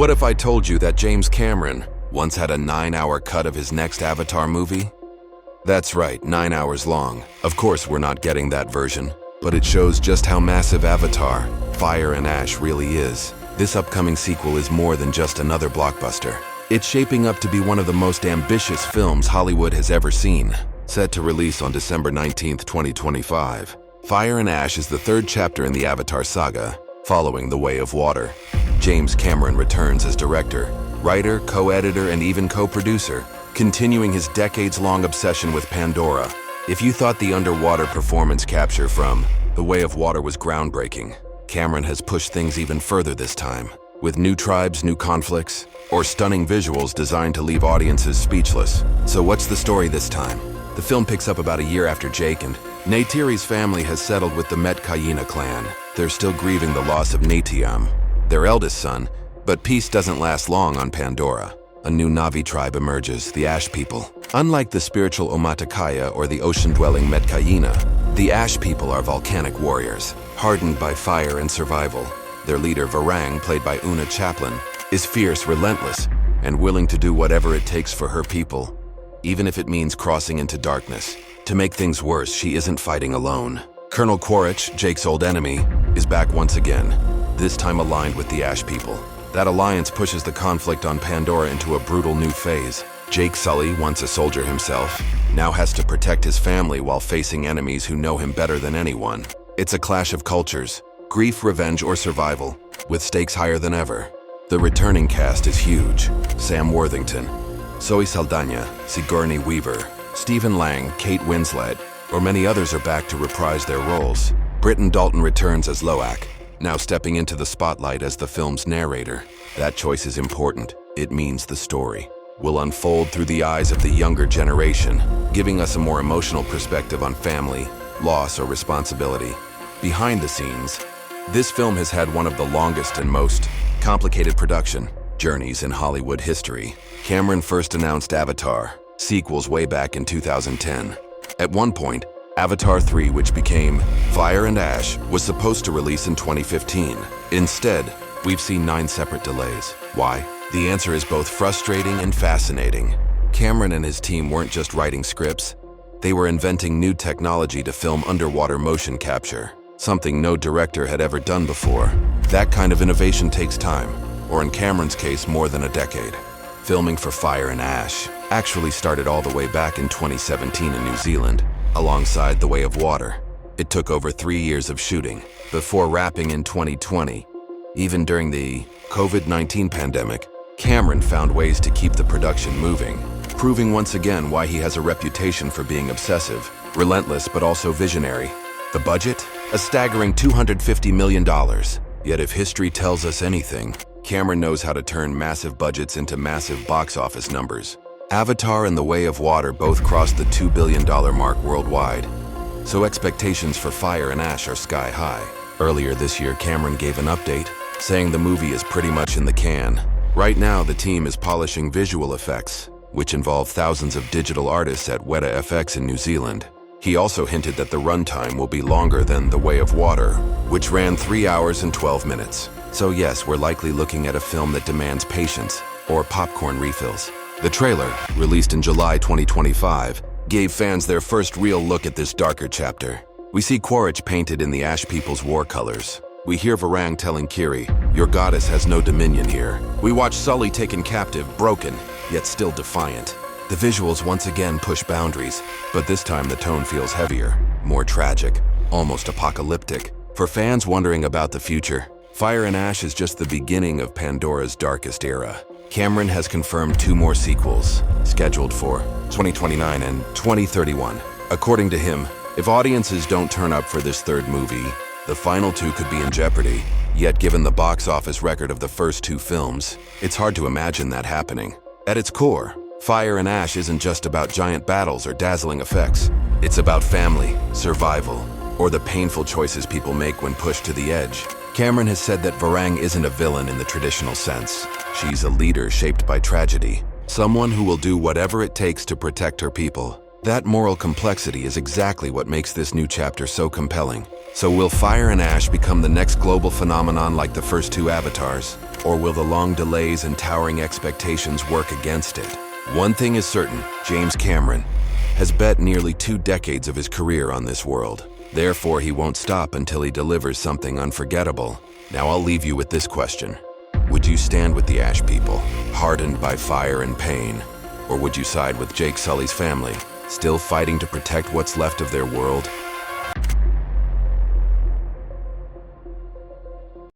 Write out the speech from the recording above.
What if I told you that James Cameron once had a 9-hour cut of his next Avatar movie? That's right, 9 hours long. Of course we're not getting that version, but it shows just how massive Avatar, Fire and Ash really is. This upcoming sequel is more than just another blockbuster. It's shaping up to be one of the most ambitious films Hollywood has ever seen. Set to release on December 19, 2025, Fire and Ash is the third chapter in the Avatar saga, following The Way of Water. James Cameron returns as director, writer, co-editor, and even co-producer, continuing his decades-long obsession with Pandora. If you thought the underwater performance capture from The Way of Water was groundbreaking, Cameron has pushed things even further this time, with new tribes, new conflicts, or stunning visuals designed to leave audiences speechless. So what's the story this time? The film picks up about a year after Jake and Neytiri's family has settled with the Metkayina clan. They're still grieving the loss of Neytiam, their eldest son, but peace doesn't last long on Pandora. A new Na'vi tribe emerges, the Ash People. Unlike the spiritual Omaticaya or the ocean-dwelling Metkayina, the Ash People are volcanic warriors, hardened by fire and survival. Their leader, Varang, played by Una Chaplin, is fierce, relentless, and willing to do whatever it takes for her people, even if it means crossing into darkness. To make things worse, she isn't fighting alone. Colonel Quaritch, Jake's old enemy, is back once again, this time aligned with the Ash People. That alliance pushes the conflict on Pandora into a brutal new phase. Jake Sully, once a soldier himself, now has to protect his family while facing enemies who know him better than anyone. It's a clash of cultures, grief, revenge, or survival, with stakes higher than ever. The returning cast is huge. Sam Worthington, Zoe Saldana, Sigourney Weaver, Stephen Lang, Kate Winslet, or many others are back to reprise their roles. Britton Dalton returns as Loak, now stepping into the spotlight as the film's narrator. That choice is important. It means the story will unfold through the eyes of the younger generation, giving us a more emotional perspective on family, loss, or responsibility. Behind the scenes, this film has had one of the longest and most complicated production journeys in Hollywood history. Cameron first announced Avatar sequels way back in 2010. At one point, Avatar 3, which became Fire and Ash, was supposed to release in 2015. Instead, we've seen 9 separate delays. Why? The answer is both frustrating and fascinating. Cameron and his team weren't just writing scripts, they were inventing new technology to film underwater motion capture, something no director had ever done before. That kind of innovation takes time, or in Cameron's case, more than a decade. Filming for Fire and Ash actually started all the way back in 2017 in New Zealand, alongside The Way of Water. It took over 3 years of shooting, before wrapping in 2020. Even during the COVID-19 pandemic, Cameron found ways to keep the production moving, proving once again why he has a reputation for being obsessive, relentless, but also visionary. The budget? A staggering $250 million. Yet if history tells us anything, Cameron knows how to turn massive budgets into massive box office numbers. Avatar and The Way of Water both crossed the $2 billion mark worldwide, so expectations for Fire and Ash are sky high. Earlier this year, Cameron gave an update, saying the movie is pretty much in the can. Right now, the team is polishing visual effects, which involve thousands of digital artists at Weta FX in New Zealand. He also hinted that the runtime will be longer than The Way of Water, which ran 3 hours and 12 minutes. So yes, we're likely looking at a film that demands patience, or popcorn refills. The trailer, released in July 2025, gave fans their first real look at this darker chapter. We see Quaritch painted in the Ash People's war colors. We hear Varang telling Kiri, "Your goddess has no dominion here." We watch Sully taken captive, broken, yet still defiant. The visuals once again push boundaries, but this time the tone feels heavier, more tragic, almost apocalyptic. For fans wondering about the future, Fire and Ash is just the beginning of Pandora's darkest era. Cameron has confirmed 2 more sequels, scheduled for 2029 and 2031. According to him, if audiences don't turn up for this third movie, the final 2 could be in jeopardy. Yet given the box office record of the first 2 films, it's hard to imagine that happening. At its core, Fire and Ash isn't just about giant battles or dazzling effects. It's about family, survival, or the painful choices people make when pushed to the edge. Cameron has said that Varang isn't a villain in the traditional sense. She's a leader shaped by tragedy, someone who will do whatever it takes to protect her people. That moral complexity is exactly what makes this new chapter so compelling. So will Fire and Ash become the next global phenomenon like the first 2 Avatars? Or will the long delays and towering expectations work against it? One thing is certain, James Cameron has bet nearly 2 decades of his career on this world. Therefore, he won't stop until he delivers something unforgettable. Now I'll leave you with this question. Would you stand with the Ash people, hardened by fire and pain? Or would you side with Jake Sully's family, still fighting to protect what's left of their world?